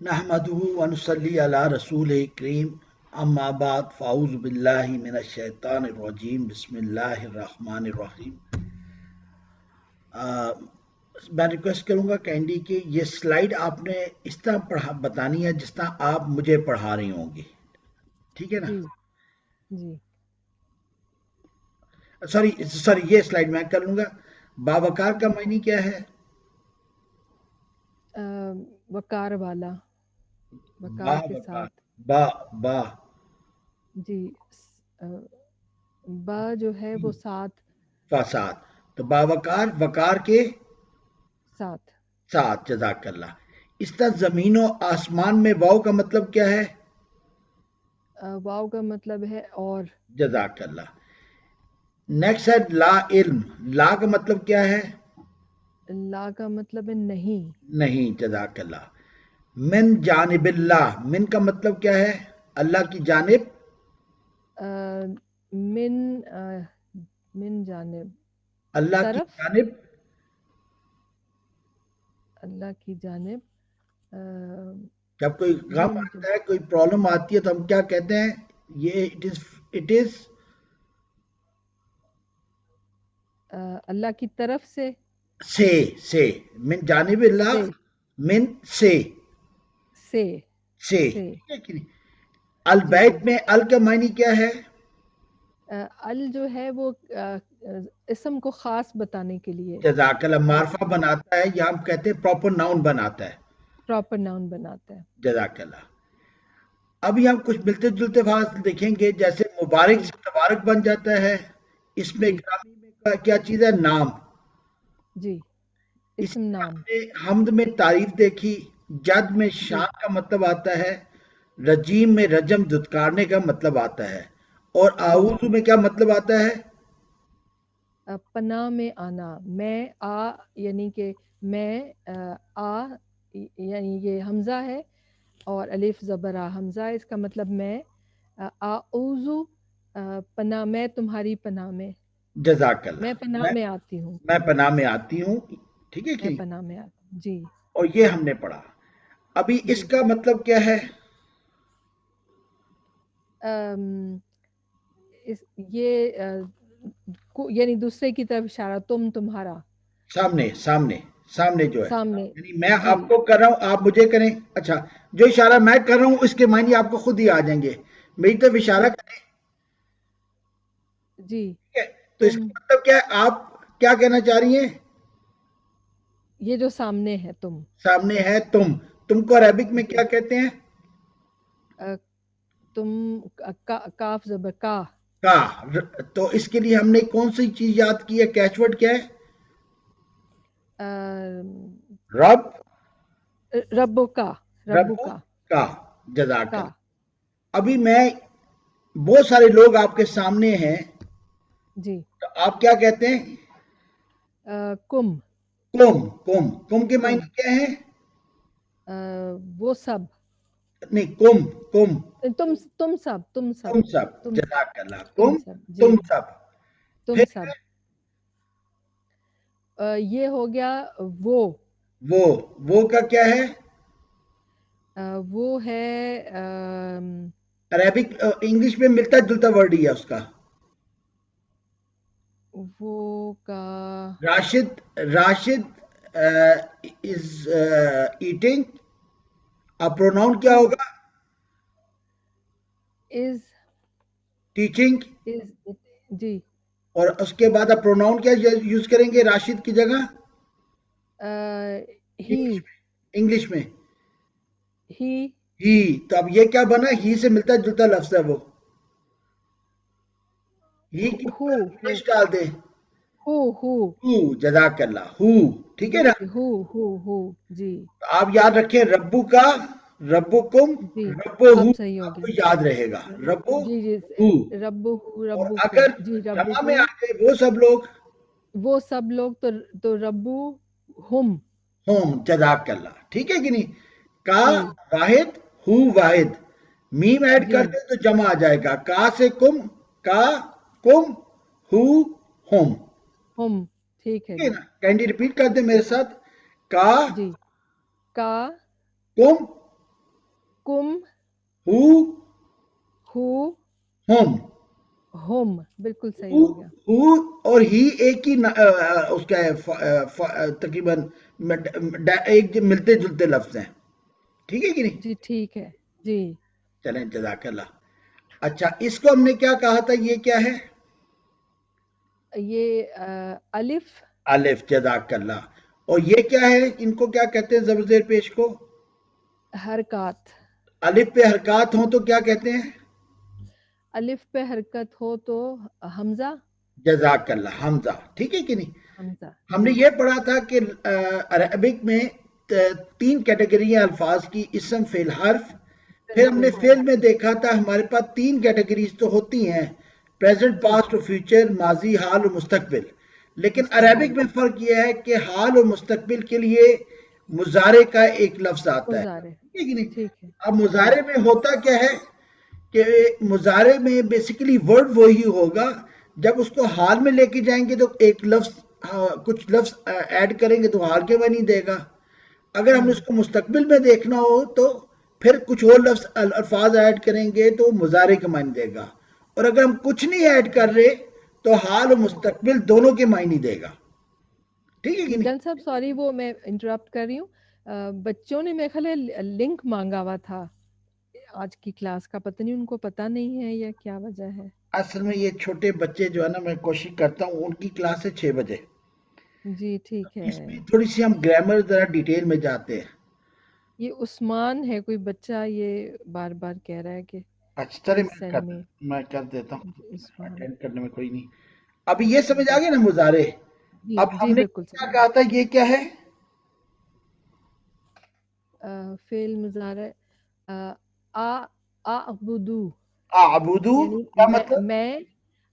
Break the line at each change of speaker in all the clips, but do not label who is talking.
نحمده ونصلي على رسول کریم اما بعد فاعوذ باللہ من الشیطان الرجیم بسم اللہ الرحمن الرحیم۔ میں ریکویسٹ کروں گا کینڈی کہ یہ سلائیڈ آپ نے اس طرح بتانی ہے جس طرح آپ مجھے پڑھا رہی ہوں گی، ٹھیک ہے نا؟
جی جی
سوری یہ سلائیڈ میں کر لوں گا۔ باوقار کا معنی کیا ہے؟
وقار والا،
با
وقار کے
وقار،
ساتھ۔
با
جی با جو ہے وہ ساتھ
فساد، تو باوقار وقار کے
ساتھ۔
ساتھ، جزاک اللہ۔ اس طرح زمین و آسمان میں واؤ کا مطلب کیا ہے؟
واو کا مطلب ہے اور۔
جزاک اللہ۔ نیکسٹ ہے لا علم، لا کا مطلب کیا ہے؟
لا کا مطلب ہے نہیں۔
نہیں، جزاک اللہ۔ من جانب اللہ، من کا مطلب کیا ہے؟ اللہ کی جانب،
من من جانب،
اللہ کی
طرف،
جانب،
اللہ کی جانب۔
جب کوئی غم
من جو
آتا ہے، کوئی پرابلم آتی ہے تو ہم کیا کہتے ہیں؟ یہ اٹ از
اللہ کی طرف سے،
سے من جانب اللہ،
سے
من سے
سے
سے
سے
ٹھیک ہے کہ نہیں؟
جی
البیت میں ال کا معنی کیا ہے؟
ال جو ہے وہ اسم کو خاص بتانے کے لیے
جزاک اللہ، معرفہ بناتا ہے یا ہم کہتے ہیں پراپر ناؤن بناتا ہے۔
پراپر ناؤن بناتا ہے۔
جزاک اللہ۔ ابھی ہم کچھ ملتے جلتے الفاظ دیکھیں گے، جیسے مبارک سے تبارک بن جاتا ہے۔ اس میں
جی
گرامی میں کیا چیز ہے؟ نام۔
جی
اس
اسم
میں ہم
نام۔
نے حمد میں تعریف دیکھی، جد میں
جی
شان کا مطلب آتا ہے، رجیم میں رجم دھتکارنے کا مطلب آتا ہے، اور
جی
اعوذ میں کیا مطلب آتا ہے؟
پناہ میں آنا، میں آ یعنی کہ میں آ یعنی یہ حمزہ ہے اور الف زبر آ حمزہ ہے، اس کا مطلب میں اعوذ پناہ، میں تمہاری پناہ میں،
جزاک اللہ۔
میں پناہ
میں
میں آتی ہوں،
میں پناہ میں آتی ہوں، ٹھیک ہے کہ
میں
نہیں؟
پناہ میں آتی ہوں۔ جی
اور یہ ہم نے پڑھا۔ ابھی اس
جی
کا مطلب کیا ہے؟
یہ یعنی دوسرے کی طرف اشارہ، تم تمہارا،
سامنے سامنے سامنے جو ہے،
سامنے۔
یعنی میں
جی
آپ کو کر رہا ہوں، آپ مجھے کریں۔ اچھا، جو اشارہ میں کر رہا ہوں اس کے معنی آپ کو خود ہی آ جائیں گے۔ میری طرف اشارہ
جی
کریں،
جی
ٹھیک ہے؟ تو اس
تم،
کا مطلب کیا ہے؟ آپ کیا کہنا چاہ رہی ہیں؟
یہ جو سامنے ہے تم،
سامنے ہے تم کو عربک میں
جی
کیا کہتے ہیں؟
تم کاف زبر کا،
کا۔ تو اس کے لیے ہم نے کون سی چیز یاد کی ہے؟ کیچ ورڈ کیا ہے؟ رب،
ربو کا، ربو
ربو
کا
کا، جزاک
کا
اللہ۔ ابھی میں بہت سارے لوگ آپ کے سامنے ہیں،
جی
تو آپ کیا کہتے ہیں؟
کم،
کم کے
کم
معنی کیا ہے؟
وہ سب،
نہیں، کم
تم سب، تم سب،
تم سب،
تم سب،
جزاک اللہ،
تم سب جی،
تم سب۔
تم
پھر
سب۔ یہ ہو گیا وہ،
وہ کا کیا ہے؟
وہ ہے
عربک انگلش میں ملتا جلتا ورڈ ہی ہے اس کا۔
وہ کا
راشد از ایٹنگ، اب پروناؤن کیا
از
ہوگا؟
از
ٹیچنگ،
از جی
اور اس کے بعد اب پروناؤن کیا یوز کریں گے راشد کی جگہ؟
ہی،
انگلش میں
ہی
ہی، تو اب یہ کیا بنا؟ ہی سے ملتا جلتا لفظ ہے وہ، ہی کی
ہو، ہو
انگلش ڈال دیں،
ہو
ہو، جزاک اللہ، ہو، ٹھیک ہے
جی،
نا؟
ہو جی
آپ یاد رکھیں ربو کا، ربو کم،
جی،
ربو ہو،
اب صحیح ہو
آپ کو
گیا۔
یاد رہے گا ربو
جی جی
ہو۔
ربو
اور
ربو کو،
اگر
جی ربو
جمع
کو،
میں آ گئے وہ سب لوگ،
وہ سب لوگ تو ربو ہم،
ہوم، جزاک اللہ، ٹھیک ہے کہ نہیں؟ کا
جی
واحد، ہو واحد، میم ایڈ
جی
کر دیں تو جمع آ جائے گا، کا سے کم، کا کم، ہو ہوم،
ہم، ٹھیک ہے
ٹھیک ہے
جی
نا؟ کینڈی ریپیٹ کر دیں میرے ساتھ، کا
جی، کا
کم
कुम,
हु,
हु,
हुम।
हुम, बिल्कुल सही
हु,
हो गया।
हु और ही एक ही उसका है, तकरीबन एक मिलते जुलते लफ्ज हैं, ठीक है कि नहीं?
जी ठीक है जी।
चलें, जज़ाकल्लाह। अच्छा, इसको हमने क्या कहा था, ये क्या है?
ये अलिफ,
अलिफ, जज़ाकल्लाह। और ये क्या है, इनको क्या कहते हैं, ज़बर ज़ेर पेश को?
हरकत।
अलिफ पे हरकत हो तो क्या कहते हैं?
अलिफ पे हरकत हो तो हमजा,
जज़ाकल्लाह, हमजा, ठीक है कि नहीं?
हमजा
हमने
जी।
ये पढ़ा था कि अरबिक में तीन कैटेगरियां अल्फाज की, इसम, फेल, हर्फ। फिर हमने
बिल्कुल
फेल में देखा था हमारे पास तीन कैटेगरीज तो होती हैं, प्रेजेंट,
जी।
पास्ट और फ्यूचर, माजी, हाल और मुस्तकबिल। लेकिन अरबिक
मुस्तकबिल,
में फर्क यह है कि हाल और मुस्तकबिल के लिए मुजारे का एक लफ्ज आता है,
मुजारे,
ठीक है कि नहीं?
ठीक है
अब
जी।
मुजारे में होता क्या है कि मुजारे में बेसिकली वर्ड वही होगा, जब उसको हाल में लेके जाएंगे तो एक लफ्ज, कुछ लफ्ज ऐड करेंगे तो हाल के मानी देगा। अगर हमने
हम्म,
उसको मुस्तकबिल में देखना हो तो फिर कुछ और लफ्ज अल्फाज ऐड करेंगे तो मुजारे के मानी देगा। और अगर हम कुछ नहीं ऐड कर रहे तो हाल और
हम्म।
मुस्तकबिल दोनों के मायने देगा, ठीक है कि
जी
नहीं?
डन साहब, सॉरी वो मैं इंटरप्ट कर रही हूँ। बच्चों ने मेरे ख्याल है लिंक मांगा हुआ था आज की क्लास का, पता नहीं उनको पता नहीं है या क्या वजह है।
असल में ये छोटे बच्चे जो है ना, मैं कोशिश करता हूँ, उनकी क्लास है 6 बजे।
जी ठीक है।
इसमें थोड़ी सी हम ग्रामर जरा डिटेल में जाते हैं।
ये उस्मान है कोई बच्चा, ये बार बार कह रहा है कि
अच्छा चले,
प्लीज सेंड मी।
मैं कर देता हूँ,
उस्मान
अटेंड करने में कोई नहीं। अभी ये समझ आ
जी
गया ना मुजारे?
जी
अब
जी
हमने
बिल्कुल
क्या
सही।
कहा था, ये क्या है?
फेल मुजारे, अ, आ अबुदू,
आबुदू
यानी
क्या मतलब?
मैं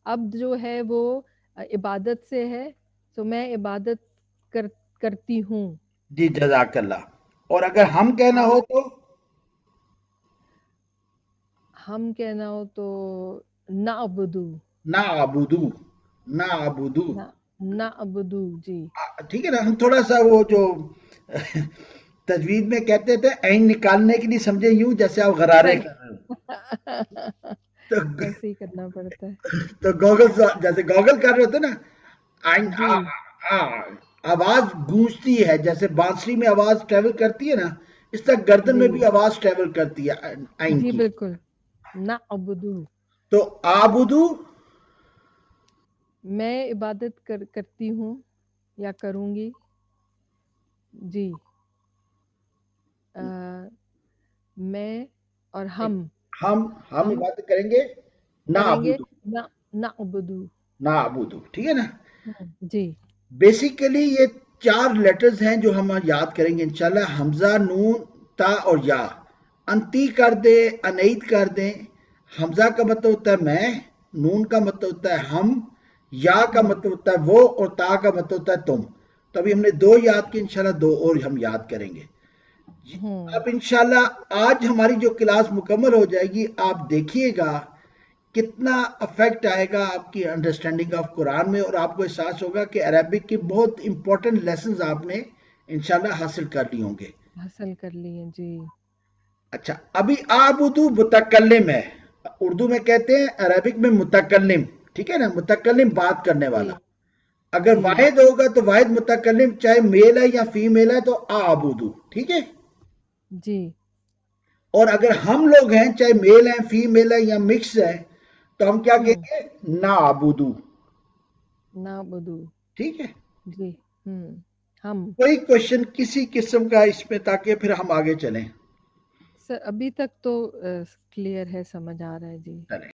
अब जो है वो इबादत से है, तो मैं इबादत कर करती हूँ।
जी, जजाकल्लाह। और अगर हम कहना
आ
हो तो?
हम कहना हो तो ना अबुदू,
ना आबुदू, ना आबुदू।
ना ना अबुदू जी।
ठीक है ना, हम थोड़ा सा वो जो तजवीज में कहते थे, ऐन निकालने के लिए समझे यूं जैसे आप गरारे
सही।
कर रहे हो। तो
वैसे ही करना पड़ता है
तो गॉगल, जैसे गॉगल कर रहे होते ना, आइन
जी
आ, आवाज गूंजती है, जैसे बांसुरी में आवाज ट्रेवल करती है ना, इस तरह गर्दन
जी
में भी आवाज ट्रेवल करती है आइन
जी
की।
बिल्कुल। ना अबुदू,
तो आबुदू,
मैं इबादत करती हूँ या करूँगी जी। अ, मैं और
हम
हम
इबादत करेंगे, ना
करेंगे
आबुदू,
ना ना अबुदू।
ना आबुदू, ठीक है ना?
जी
बेसिकली ये चार लेटर्स हैं जो हम याद करेंगे इंशाल्लाह, हमजा, नून, ता और या। अंती कर दे, अनईद कर दें। हमजा का मतलब होता है मैं, नून का मतलब होता है हम, या का
हम्म
मतलब होता है वो, और ता का मतलब होता है तुम। तो अभी हमने दो याद किए, इंशाल्लाह दो और हम याद करेंगे।
हम्म।
अब इंशाल्लाह आज हमारी जो क्लास मुकम्मल हो जाएगी, आप देखिएगा कितना अफेक्ट आएगा आपकी अंडरस्टैंडिंग ऑफ कुरान में, और आपको एहसास होगा कि अरबिक के बहुत इंपॉर्टेंट लेसन्स आपने इंशाल्लाह हासिल कर लिए होंगे।
हासिल कर लिए जी।
अच्छा, अभी आबुदू मुतकल्लिम है, उर्दू में कहते हैं, अरबिक में मुतकल्लिम, ठीक है ना? मुतकल्लिम बात करने
जी
वाला। अगर
जी
वाहिद होगा तो वाहिद मुतकल्लिम, चाहे मेल है या फीमेल है तो आबुदू, ठीक है?
जी।
और अगर हम लोग हैं, चाहे मेल है, फीमेल है या मिक्स है, तो हम क्या
हम्म।
कहेंगे? ना आबुदू,
ना अबुदू
ठीक है?
जी। हम।
कोई क्वेश्चन किसी किस्म का इसमें, ताकि फिर हम आगे चलें?
सर अभी तक तो क्लियर है, समझ आ रहा है जी।
चलें।